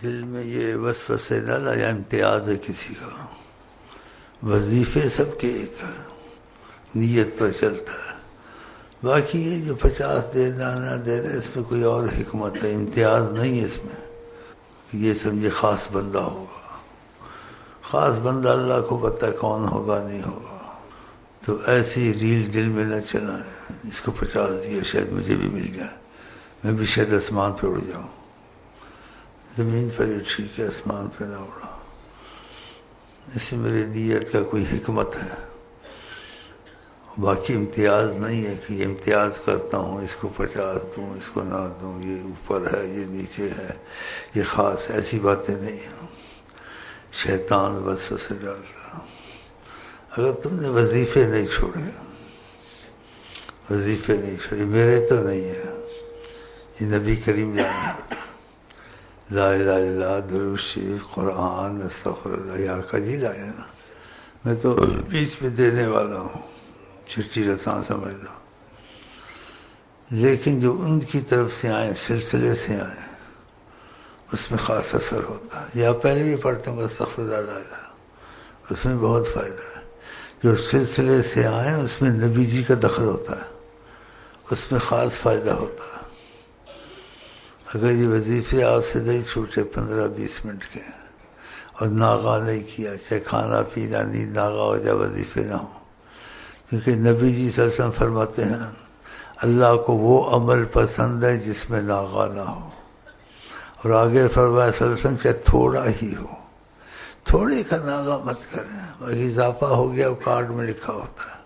دل میں یہ وسوسے نہ لایا امتیاز ہے کسی کا، وظیفے سب کے ایک ہے، نیت پر چلتا ہے۔ باقی یہ جو 50 دے نہ دے رہے اس میں کوئی اور حکمت ہے، امتیاز نہیں ہے اس میں۔ یہ سمجھے خاص بندہ ہوگا، خاص بندہ اللہ کو پتہ کون ہوگا نہیں ہوگا، تو ایسی ریل دل میں نہ چلائیں اس کو 50 دیا شاید مجھے بھی مل جائے، میں بھی شاید آسمان پہ اڑ جاؤں۔ زمین پر ہی ٹھیک ہے، آسمان پہ نہ اڑا۔ اس میں میری نیت کا کوئی حکمت ہے، باقی امتیاز نہیں ہے کہ یہ امتیاز کرتا ہوں، اس کو 50 دوں، اس کو نہ دوں، یہ اوپر ہے یہ نیچے ہے، یہ خاص، ایسی باتیں نہیں ہیں۔ شیطان وسوسے ڈالتا۔ اگر تم نے وظیفے نہیں چھوڑے، وظیفے نہیں چھوڑے، میرے تو نہیں ہے، یہ نبی کریم لائے، لا الہ الا اللہ، درود شریف، قرآن، استغفر اللہ، یا کا جی لائے نا، میں تو بیچ میں دینے والا ہوں، چٹھی رساں سمجھ لو۔ لیکن جو ان کی طرف سے آئیں، سلسلے سے آئیں، اس میں خاص اثر ہوتا ہے۔ یا پہلے بھی پڑھتے ہوں استغفر اللہ لا الہ، اس میں بہت فائدہ ہے۔ جو سلسلے سے آئیں اس میں نبی جی کا دخل ہوتا ہے، اس میں خاص فائدہ ہوتا ہے۔ اگر یہ وظیفے آپ سے نہیں چھوٹے 15-20 منٹ کے، اور ناغہ نہیں کیا، چاہے کھانا پینا نیند ناغہ ہو جائے، وظیفے نہ ہوں، کیونکہ نبی جی صلی اللہ علیہ وسلم فرماتے ہیں اللہ کو وہ عمل پسند ہے جس میں ناغہ نہ ہو، اور آگے فرمایا صلی اللہ علیہ وسلم چاہے تھوڑا ہی ہو، تھوڑے کا ناغہ مت کریں، باقی اضافہ ہو گیا وہ کارڈ میں لکھا ہوتا ہے۔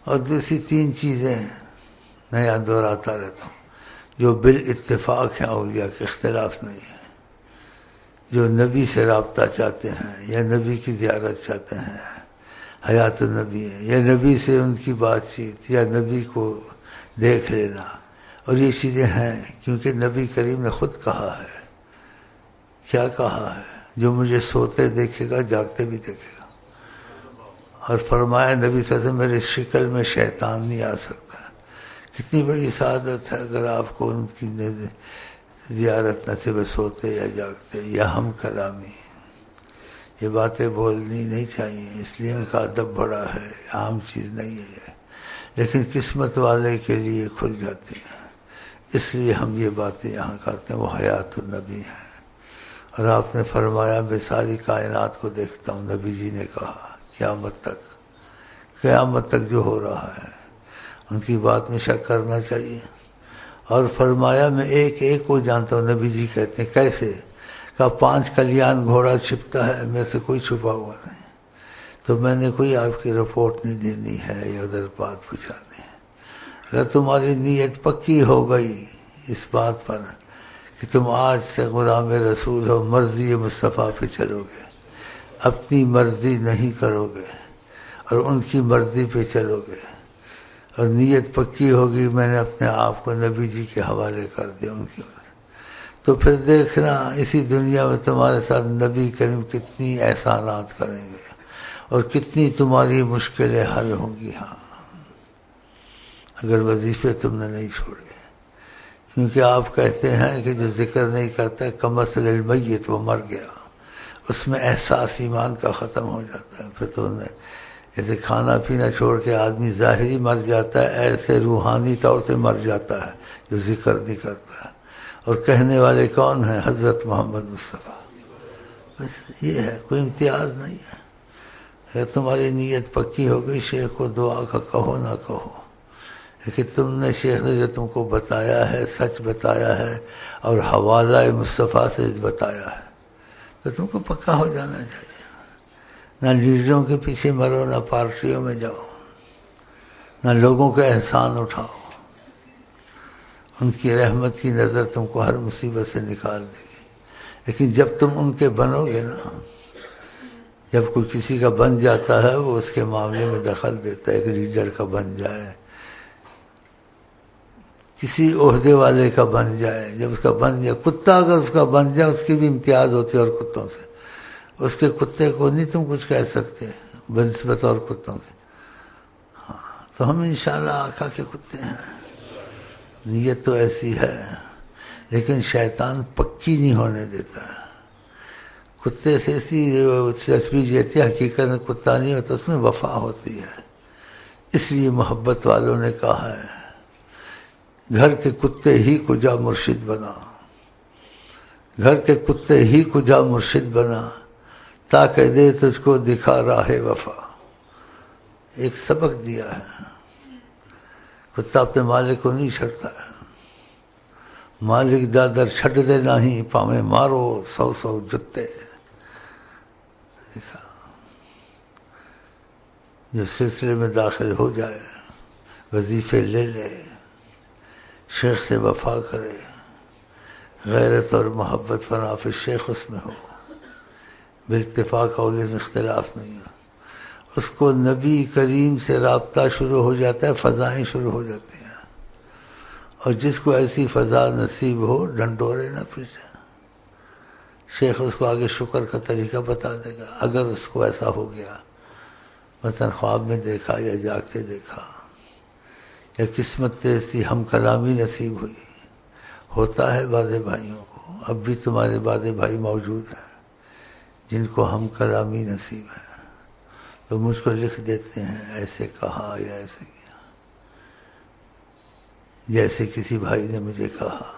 اور دوسری 3 چیزیں میں یہاں دہراتا رہتا ہوں جو بالاتفاق ہیں، اولیاء کے اختلاف نہیں ہے۔ جو نبی سے رابطہ چاہتے ہیں، یا نبی کی زیارت چاہتے ہیں، حیات النبی ہے، یا نبی سے ان کی بات چیت، یا نبی کو دیکھ لینا، اور یہ چیزیں ہیں کیونکہ نبی کریم نے خود کہا ہے۔ کیا کہا ہے؟ جو مجھے سوتے دیکھے گا جاگتے بھی دیکھے گا، اور فرمایا نبی صلی اللہ علیہ وسلم میرے شکل میں شیطان نہیں آ سکتا۔ کتنی بڑی سعادت ہے اگر آپ کو ان کی زیارت نصیب سوتے یا جاگتے، یا ہم کلامی۔ یہ باتیں بولنی نہیں چاہیے، اس لیے ان کا ادب بڑا ہے، عام چیز نہیں ہے یہ، لیکن قسمت والے کے لیے کھل جاتی ہیں، اس لیے ہم یہ باتیں یہاں کرتے ہیں۔ وہ حیات النبی ہیں، اور آپ نے فرمایا میں ساری کائنات کو دیکھتا ہوں، نبی جی نے کہا قیامت تک جو ہو رہا ہے، ان کی بات میں شک کرنا چاہیے۔ اور فرمایا میں ایک ایک کو جانتا ہوں، نبی جی کہتے ہیں کیسے؟ کہا 5 کلیان گھوڑا چھپتا ہے، میں سے کوئی چھپا ہوا نہیں، تو میں نے کوئی آپ کی رپورٹ نہیں دینی ہے یا ادھر بات پوچھانی ہے۔ اگر تمہاری نیت پکی ہو گئی اس بات پر کہ تم آج سے غلام رسول ہو، مرضی مصطفیٰ پہ چلو گے، اپنی مرضی نہیں کرو گے، اور ان کی مرضی پہ چلو گے، اور نیت پکی ہوگی میں نے اپنے آپ کو نبی جی کے حوالے کر دیا ان کی، تو پھر دیکھنا اسی دنیا میں تمہارے ساتھ نبی کریم کتنی احسانات کریں گے، اور کتنی تمہاری مشکلیں حل ہوں گی۔ ہاں، اگر وظیفے تم نے نہیں چھوڑے، کیونکہ آپ کہتے ہیں کہ جو ذکر نہیں کرتا کمثل المیت، وہ مر گیا، اس میں احساس ایمان کا ختم ہو جاتا ہے۔ پھر تو جیسے کھانا پینا چھوڑ کے آدمی ظاہری مر جاتا ہے، ایسے روحانی طور سے مر جاتا ہے جو ذکر نہیں کرتا ہے۔ اور کہنے والے کون ہیں؟ حضرت محمد مصطفیٰ۔ بس یہ ہے، کوئی امتیاز نہیں ہے۔ اگر تمہاری نیت پکی ہو گئی، شیخ کو دعا کا کہو نہ کہو، لیکن تم نے شیخ نے جو تم کو بتایا ہے، سچ بتایا ہے، اور حوالہ مصطفیٰ سے بتایا ہے، تو تم کو پکا ہو جانا چاہیے۔ نہ لیڈروں کے پیچھے مرو، نہ پارٹیوں میں جاؤ، نہ لوگوں کے احسان اٹھاؤ، ان کی رحمت کی نظر تم کو ہر مصیبت سے نکال دے گی۔ لیکن جب تم ان کے بنو گے نا، جب کوئی کسی کا بن جاتا ہے وہ اس کے معاملے میں دخل دیتا ہے، ایک لیڈر کا بن جائے، کسی عہدے والے کا بن جائے، جب اس کا بن جائے، کتا اگر اس کا بن جائے اس کی بھی امتیاز ہوتی ہے اور کتوں سے، اس کے کتے کو نہیں تم کچھ کہہ سکتے بنسبت اور کتوں کے۔ ہاں، تو ہم انشاءاللہ آقا کے کتے ہیں، نیت تو ایسی ہے، لیکن شیطان پکی نہیں ہونے دیتا ہے. کتے سے ایسی دلچسپی جیتی ہے، حقیقت میں کتا نہیں ہوتا، اس میں وفا ہوتی ہے. اس لیے محبت والوں نے کہا ہے گھر کے کتے ہی کو جا مرشد بنا، گھر کے کتے ہی کو جا مرشد بنا، تاکہ دے تجھ کو دکھا راہ وفا. ایک سبق دیا ہے. کتا اپنے مالک کو نہیں چھڑتا ہے. مالک دادر چھڈ دے نہیں، پاویں مارو 100 جتے. جو سلسلے میں داخل ہو جائے، وظیفے لے لے، شیخ سے وفا کرے، غیرت اور محبت فنا فی شیخ اس میں ہو، بالاتفاق قول میں اختلاف نہیں ہو، اس کو نبی کریم سے رابطہ شروع ہو جاتا ہے، فضائیں شروع ہو جاتی ہیں. اور جس کو ایسی فضا نصیب ہو ڈنڈورے نہ پیٹے. شیخ اس کو آگے شکر کا طریقہ بتا دے گا. اگر اس کو ایسا ہو گیا، مثلا خواب میں دیکھا یا جاگتے دیکھا، یا قسمت ایسی ہم کلامی نصیب ہوئی. ہوتا ہے بعض بھائیوں کو، اب بھی تمہارے بعض بھائی موجود ہیں جن کو ہم کلامی نصیب ہے، تو مجھ کو لکھ دیتے ہیں ایسے کہا یا ایسے کیا. جیسے کسی بھائی نے مجھے کہا،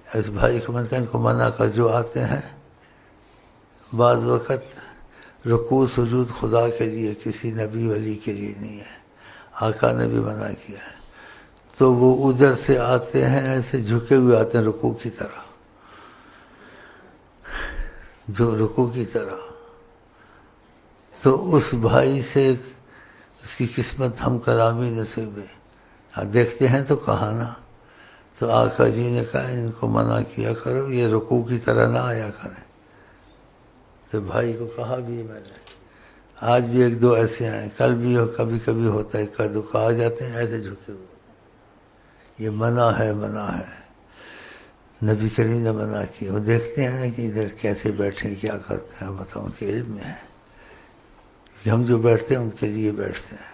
اس بھائی کو میں ان کو منع کر، جو آتے ہیں بعض وقت رکوع سجود خدا کے لیے، کسی نبی ولی کے لیے نہیں ہے، آقا نے بھی منع کیا ہے. تو وہ ادھر سے آتے ہیں ایسے جھکے ہوئے آتے ہیں رکوع کی طرح، جو رکوع کی طرح. تو اس بھائی سے اس کی قسمت ہم کلامی نصیب ہے. دیکھتے ہیں تو کہا نا، تو آقا جی نے کہا ان کو منع کیا کرو، یہ رکوع کی طرح نہ آیا کریں. تو بھائی کو کہا بھی میں نے. آج بھی ایک دو ایسے ہیں، کل بھی کبھی کبھی ہوتا ہے، کا دکھا آ جاتے ہیں ایسے جھکے ہوئے. یہ منع ہے، منع ہے. نبی کریم نے منع کیا. وہ دیکھتے ہیں کہ ادھر کیسے بیٹھے، کیا کرتے ہیں، بتاؤ ان کے علم میں ہے کہ ہم جو بیٹھتے ہیں ان کے لیے بیٹھتے ہیں،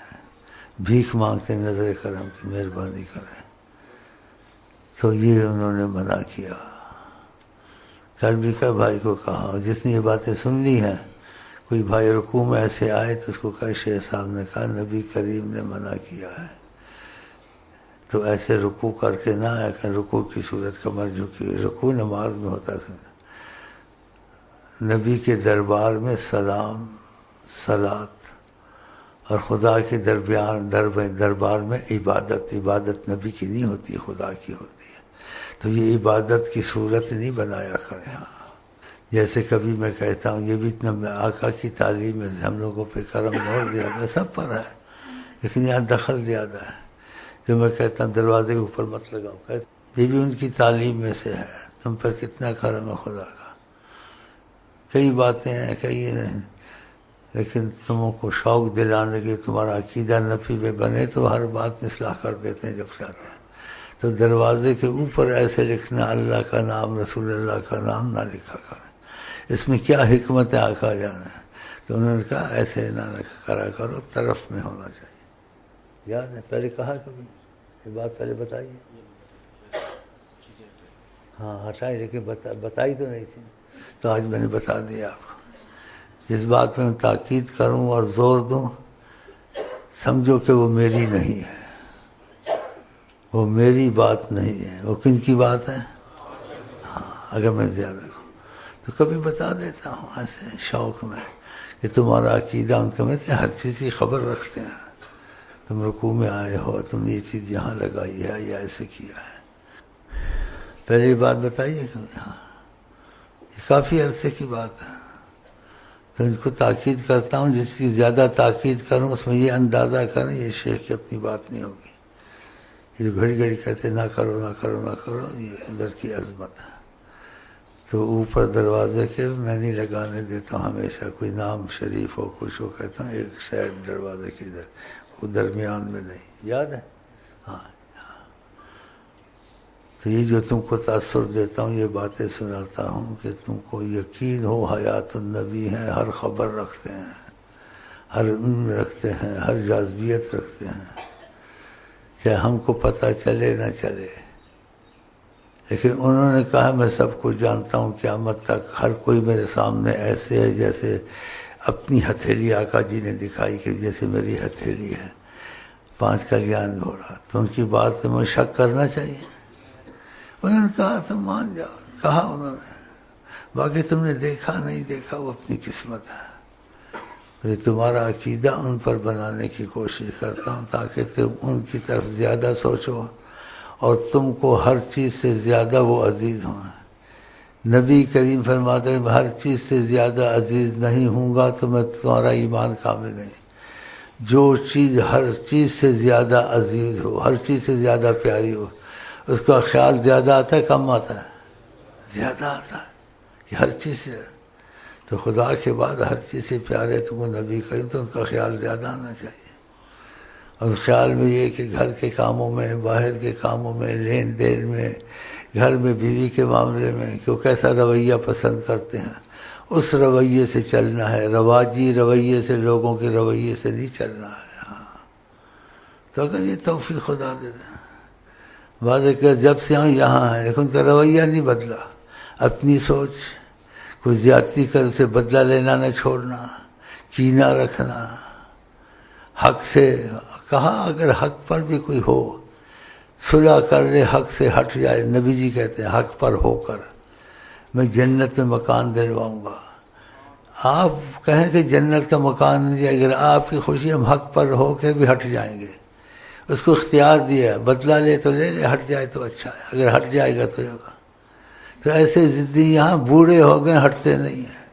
بھیک مانگتے ہیں، نظر کرم کی مہربانی کریں. تو یہ انہوں نے منع کیا. کل بھی کا بھائی کو کہا، جس نے یہ باتیں سن لی ہیں، کوئی بھائی رکوع میں ایسے آئے تو اس کو کہا شیخ صاحب نے کہا نبی کریم نے منع کیا ہے، تو ایسے رکوع کر کے نہ آیا کہ رکوع کی صورت کمر جھکی ہوئی. رکوع نماز میں ہوتا ہے. نبی کے دربار میں سلام، صلات، اور خدا کے دربار میں عبادت نبی کی نہیں ہوتی، خدا کی ہوتی ہے. تو یہ عبادت کی صورت نہیں بنایا کریں. ہاں جیسے کبھی میں کہتا ہوں، یہ بھی اتنا آقا کی تعلیم ہے، ہم لوگوں پہ کرم بہت زیادہ ہے، سب پر ہے، لیکن یہاں دخل زیادہ ہے. جو میں کہتا ہوں دروازے کے اوپر مت لگاؤ، یہ بھی ان کی تعلیم میں سے ہے. تم پر کتنا کرم ہے خدا کا. کئی باتیں ہیں، کئی نہیں، لیکن تم کو شوق دلانے کے تمہارا عقیدہ نفی میں بنے تو ہر بات میں اصلاح کر دیتے ہیں جب چاہتے ہیں. تو دروازے کے اوپر ایسے لکھنا اللہ کا نام، رسول اللہ کا نام نہ لکھا کریں. اس میں کیا حکمت ہے آقا جانا ہے. تو انہوں نے کہا ایسے نہ کرا کرو، طرف میں ہونا چاہیے. یاد ہے پہلے کہا کبھی یہ بات، پہلے بتائیے. ہاں ہٹائی، لیکن بتائی تو نہیں تھی، تو آج میں نے بتا دیا آپ کو. جس بات پہ میں تاکید کروں اور زور دوں، سمجھو کہ وہ میری نہیں ہے، وہ میری بات نہیں ہے. وہ کن کی بات ہے؟ ہاں اگر میں زیادہ ہوں تو کبھی بتا دیتا ہوں ایسے شوق میں کہ تمہارا عقیدہ ان کے میں ہر چیز کی خبر رکھتے ہیں. تم رکوع میں آئے ہو، تم نے یہ چیز یہاں لگائی ہے یا ایسے کیا ہے. پہلے یہ بات بتائیے کہ ہاں یہ کافی عرصے کی بات ہے. تو ان کو تاکید کرتا ہوں، جس کی زیادہ تاکید کروں اس میں یہ اندازہ کریں یہ شیخ کی اپنی بات نہیں ہوگی. یہ جو گھڑی گھڑی کہتے نہ کرو نہ کرو نہ کرو، یہ اندر کی عظمت ہے. تو اوپر دروازے کے میں نہیں لگانے دیتا ہوں ہمیشہ. کوئی نام شریف ہو کچھ ہو کہتا ہوں ایک سائڈ دروازے کے ادھر، وہ درمیان میں نہیں. یاد ہے؟ ہاں. تو یہ جو تم کو تاثر دیتا ہوں، یہ باتیں سناتا ہوں کہ تم کو یقین ہو حیات النبی ہیں، ہر خبر رکھتے ہیں، ہر علم رکھتے ہیں، ہر جاذبیت رکھتے ہیں، چاہے ہم کو پتہ چلے نہ چلے. لیکن انہوں نے کہا میں سب کچھ جانتا ہوں، قیامت تک ہر کوئی میرے سامنے ایسے ہے جیسے اپنی ہتھیلی آقا جی نے دکھائی کہ جیسے میری ہتھیلی ہے، 5 کلیان گھوڑا، تو ان کی بات میں شک کرنا چاہیے؟ انہوں نے کہا تم مان جاؤ، کہا انہوں نے، باقی تم نے دیکھا نہیں دیکھا وہ اپنی قسمت ہے، تو تمہارا عقیدہ ان پر بنانے کی کوشش کرتا ہوں تاکہ تم ان کی طرف زیادہ سوچو اور تم کو ہر چیز سے زیادہ وہ عزیز ہوں۔ نبی کریم فرماتے ہیں میں ہر چیز سے زیادہ عزیز نہیں ہوں گا تو میں تمہارا ایمان کامل نہیں۔ جو چیز ہر چیز سے زیادہ عزیز ہو، ہر چیز سے زیادہ پیاری ہو، اس کا خیال زیادہ آتا ہے کم آتا ہے؟ زیادہ آتا ہے کہ ہر چیز سے، تو خدا کے بعد ہر چیز سے پیارے تم کو نبی کریم، تو ان کا خیال زیادہ آنا چاہیے۔ اور خیال میں یہ کہ گھر کے کاموں میں، باہر کے کاموں میں، لین دین میں، گھر میں بیوی کے معاملے میں کہ وہ کیسا رویہ پسند کرتے ہیں، اس رویے سے چلنا ہے، رواجی رویے سے، لوگوں کے رویے سے نہیں چلنا ہے۔ ہاں تو اگر یہ توفیق خدا دے دیں، بعض کہ جب سے ہم یہاں ہیں لیکن ان کا رویہ نہیں بدلا، اپنی سوچ، کوئی زیادتی کر اسے بدلہ لینا نہ چھوڑنا، کینہ رکھنا، حق سے کہا اگر حق پر بھی کوئی ہو صلح کر لے، حق سے ہٹ جائے، نبی جی کہتے ہیں حق پر ہو کر میں جنت میں مکان دلواؤں گا۔ آپ کہیں کہ جنت کا مکان نہیں دیا، اگر آپ کی خوشی ہم حق پر ہو کے بھی ہٹ جائیں گے، اس کو اختیار دیا، بدلہ لے تو لے لے، ہٹ جائے تو اچھا ہے، اگر ہٹ جائے گا تو ہوگا۔ تو ایسے ضدی یہاں بوڑھے ہو گئے، ہٹتے نہیں ہیں۔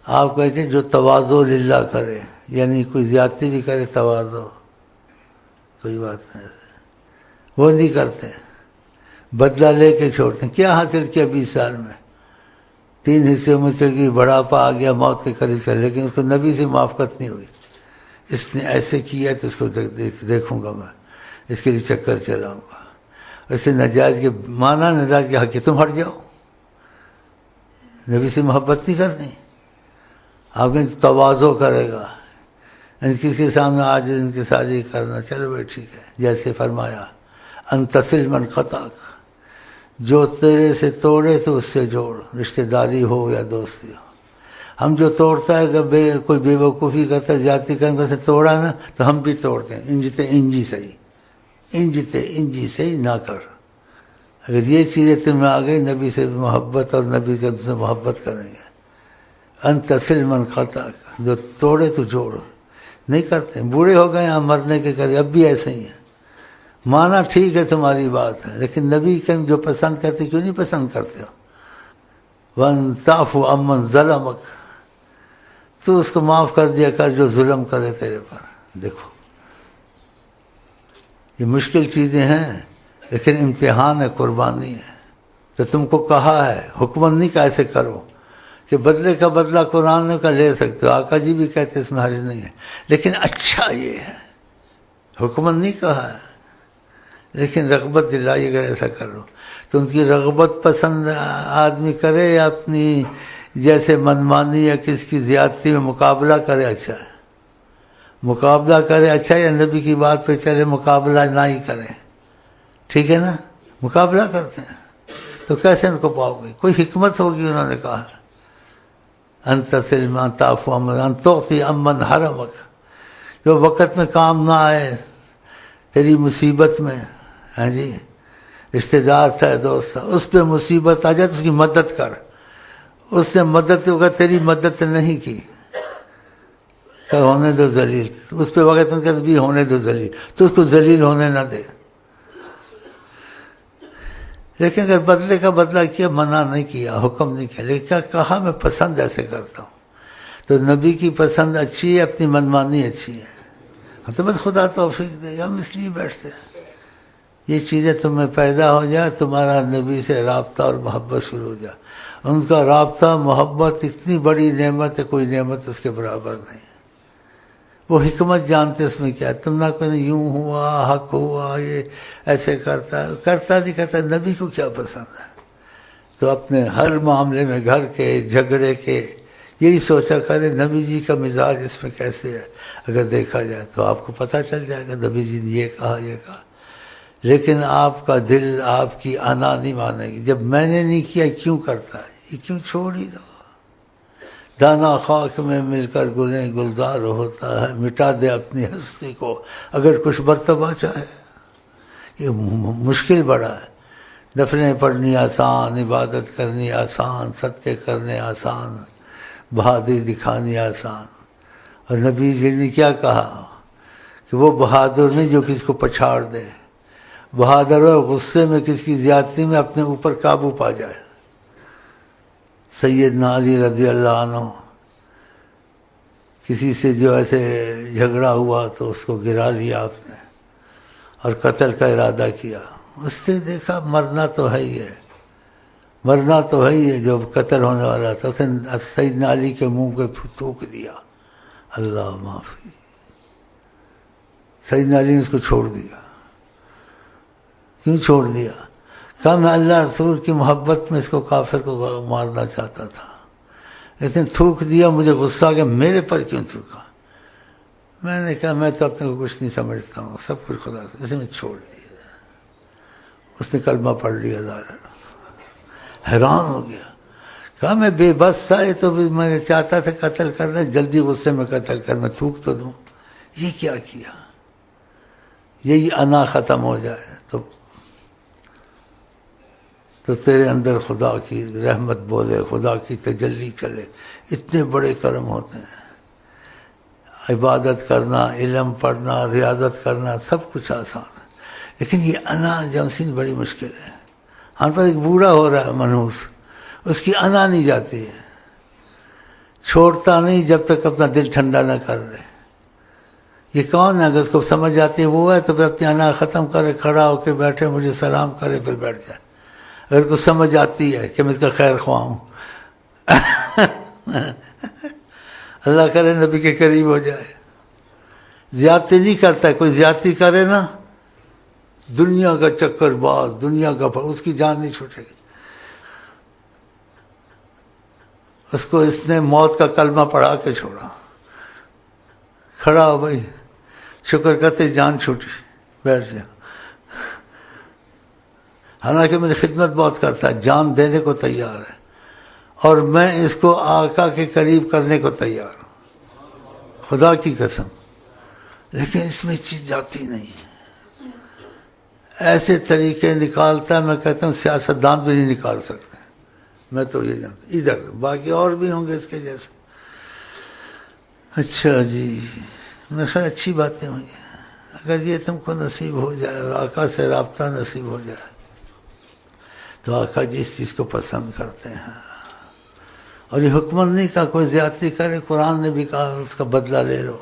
آپ کہتے ہیں جو تواضع للہ کرے، یعنی کوئی زیادتی بھی کرے تواضع، کوئی بات نہیں، وہ نہیں کرتے، بدلہ لے کے چھوڑتے ہیں۔ کیا حاصل کیا 20 سال میں؟ 3 حصے میں چل گئی، بڑھاپا آ گیا، موت کے قریب چل، لیکن اس کو نبی سے موافقت نہیں ہوئی۔ اس نے ایسے کیا تو اس کو دیکھوں گا میں، اس کے لیے چکر چلاؤں گا۔ ویسے نجائز کے مانا، نجائز کے حق تم ہٹ جاؤ، نبی سے محبت نہیں کرنی۔ آپ کے تواضع کرے گا، ان کسی کے سامنے آج ان کے سازی کرنا، چلو بھائی ٹھیک ہے، جیسے فرمایا ان تصل من قطعک، جو تیرے سے توڑے تو اس سے جوڑ، رشتہ داری ہو یا دوستی ہو۔ ہم جو توڑتا ہے کہ کوئی بے وقوفی کرتا ہے، زیادتی کرنے سے توڑا نا تو ہم بھی توڑتے ہیں، انجتے انجی صحیح، انجتے انجی صحیح نہ کر۔ اگر یہ چیزیں تمہیں آ گئی، نبی سے محبت اور نبی سے تم سے محبت کریں گے۔ ان تصل من قطعک، جو توڑے تو جوڑ، نہیں کرتے۔ بوڑھے ہو گئے ہیں مرنے کے قریب، اب بھی ایسے ہی ہیں۔ مانا ٹھیک ہے تمہاری بات ہے، لیکن نبی کے جو پسند کرتے کیوں نہیں پسند کرتے ہو؟ وَأَن تَعْفُوَ عَمَّنْ ظَلَمَكَ، تو اس کو معاف کر دیا کر جو ظلم کرے تیرے پر۔ دیکھو یہ مشکل چیزیں ہیں، لیکن امتحان ہے، قربانی ہے۔ تو تم کو کہا ہے، حکم نہیں کہ ایسے کرو، کہ بدلے کا بدلہ قرآن نے کا لے سکتے ہو، آقا جی بھی کہتے اس میں حرج نہیں ہے، لیکن اچھا یہ ہے، حکم نہیں کہا ہے، لیکن رغبت دلائی اگر ایسا کر لو تو ان کی رغبت پسند آدمی کرے یا اپنی جیسے منمانی یا کس کی زیادتی میں مقابلہ کرے، اچھا ہے، مقابلہ کرے اچھا، یا نبی کی بات پہ چلے مقابلہ نہ ہی کرے، ٹھیک ہے نا؟ مقابلہ کرتے ہیں تو کیسے ان کو پاؤ گے؟ کوئی حکمت ہوگی، انہوں نے کہا ان تصل من تعفو ان تعطی عمن حرمک، جو وقت میں کام نہ آئے تیری مصیبت میں، ہاں جی، رشتہ دار تھا، دوست تھا، اس پہ مصیبت آ جائے تو اس کی مدد کر، اس نے مدد اگر تیری مدد نہیں کی کہ ہونے دو ذلیل، اس پہ وقت بھی ہونے دو ذلیل، تو اس کو ذلیل ہونے نہ دے۔ لیکن اگر بدلے کا بدلہ کیا، منع نہیں کیا، حکم نہیں کیا، لیکن کیا کہا میں پسند ایسے کرتا ہوں، تو نبی کی پسند اچھی ہے، اپنی منمانی اچھی ہے۔ ہم تو بس خدا توفیق دے گا، ہم اس لیے بیٹھتے ہیں یہ چیزیں تمہیں پیدا ہو جائے، تمہارا نبی سے رابطہ اور محبت شروع ہو جائے۔ ان کا رابطہ محبت اتنی بڑی نعمت ہے، کوئی نعمت اس کے برابر نہیں۔ وہ حکمت جانتے اس میں کیا ہے، تم نہ کوئی یوں ہوا، حق ہوا، یہ ایسے کرتا نہیں کرتا، نبی کو کیا پسند ہے؟ تو اپنے ہر معاملے میں، گھر کے جھگڑے کے، یہی سوچا کرے نبی جی کا مزاج اس میں کیسے ہے۔ اگر دیکھا جائے تو آپ کو پتہ چل جائے گا نبی جی نے یہ کہا، یہ کہا۔ لیکن آپ کا دل آپ کی انا نہیں مانے گی. جب میں نے نہیں کیا کیوں کرتا ہے, یہ کیوں چھوڑ ہی دو. دانا خاک میں مل کر گلیں گلزار ہوتا ہے, مٹا دے اپنی ہستی کو اگر کچھ مرتبہ چاہے. یہ مشکل بڑا ہے. دفنیں پڑھنی آسان, عبادت کرنی آسان, صدقے کرنے آسان, بہادری دکھانی آسان. اور نبی جی نے کیا کہا کہ وہ بہادر نہیں جو کسی کو پچھاڑ دے, بہادر اور غصے میں کسی کی زیادتی میں اپنے اوپر قابو پا جائے. سیدنا علی رضی اللہ عنہ کسی سے جو ایسے جھگڑا ہوا تو اس کو گرا لیا آپ نے اور قتل کا ارادہ کیا. اس سے دیکھا مرنا تو ہے ہی ہے, مرنا تو ہے ہی ہے. جو قتل ہونے والا تھا اس نے سیدنا علی کے منہ پہ تھوک دیا, اللہ معافی. سیدنا علی نے اس کو چھوڑ دیا. کیوں چھوڑ دیا؟ کہا میں اللہ رسول کی محبت میں اس کو کافر کو مارنا چاہتا تھا, اس نے تھوک دیا, مجھے غصہ آ گیا, میرے پر کیوں تھوکا؟ میں نے کہا میں تو اپنے کو کچھ نہیں سمجھتا ہوں, سب کچھ خدا سے. اسے میں چھوڑ دیا. اس نے کلمہ پڑھ لیا. حیران ہو گیا, کہا میں بے بس تھا, یہ تو میں چاہتا تھا قتل کرنا, جلدی غصے میں قتل کر, میں تھوک تو دوں. یہ کیا کیا؟ یہی انا ختم ہو جائے تو تیرے اندر خدا کی رحمت بولے, خدا کی تجلی چلے. اتنے بڑے کرم ہوتے ہیں. عبادت کرنا, علم پڑھنا, ریاضت کرنا, سب کچھ آسان ہے, لیکن یہ انا جمسین بڑی مشکل ہے. ہم پر ایک بوڑھا ہو رہا ہے منحوس, اس کی انا نہیں جاتی ہے, چھوڑتا نہیں جب تک اپنا دل ٹھنڈا نہ کر لے. یہ کون ہے؟ اگر اس کو سمجھ آتی ہے وہ ہے تو پھر اپنی انا ختم کرے, کھڑا ہو کے بیٹھے, مجھے سلام کرے, پھر بیٹھ جائے. اگر کو سمجھ آتی ہے کہ میں اس کا خیر خواہ ہوں, اللہ کرے نبی کے قریب ہو جائے. زیادتی نہیں کرتا ہے, کوئی زیادتی کرے نا, دنیا کا چکر باز, دنیا کا اس کی جان نہیں چھوٹے گی. اس کو اس نے موت کا کلمہ پڑھا کے چھوڑا. کھڑا ہو بھائی, شکر کرتے جان چھوٹی, بیٹھ جا. حالانکہ میری خدمت بہت کرتا ہے, جان دینے کو تیار ہے, اور میں اس کو آقا کے قریب کرنے کو تیار ہوں, خدا کی قسم. لیکن اس میں چیز جاتی نہیں ہے. ایسے طریقے نکالتا ہے, میں کہتا ہوں سیاستدان بھی نہیں نکال سکتے. میں تو یہ جانتا ادھر, باقی اور بھی ہوں گے اس کے جیسے. اچھا جی, میرے خیال اچھی باتیں ہوئی ہیں. اگر یہ تم کو نصیب ہو جائے اور آقا سے رابطہ نصیب ہو جائے تو آقا جس چیز کو پسند کرتے ہیں. اور یہ حکمت نہیں کہا کوئی زیادتی کرے, قرآن نے بھی کہا اس کا بدلہ لے لو.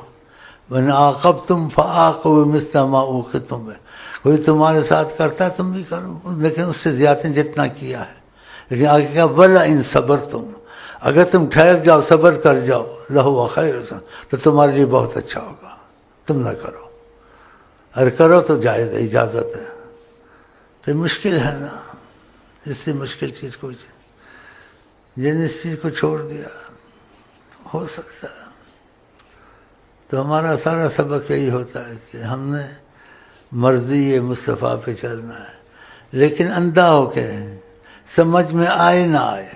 وَإِنْ عَاقَبْتُمْ فَعَاقِبُوا مِثْلَ مَا عُوقِبْتُمْ بِهِ. کوئی تمہارے ساتھ کرتا ہے تم بھی کرو, لیکن اس سے زیادہ جتنا کیا ہے. لیکن آگے کہا وَلَئِنْ صَبَرْتُمْ, اگر تم ٹھہر جاؤ, صبر کر جاؤ, لَهُوَ خَيْرٌ, تو تمہارے لیے بہت اچھا ہوگا. تم نہ کرو, اگر کرو تو جائز ہے, اجازت ہے. تو مشکل ہے نا, اس سے مشکل چیز کوئی چیز. جن اس چیز کو چھوڑ دیا تو ہو سکتا ہے. تو ہمارا سارا سبق یہی ہوتا ہے کہ ہم نے مرضی مصطفیٰ پہ چلنا ہے, لیکن اندھا ہو کے, سمجھ میں آئے نہ آئے.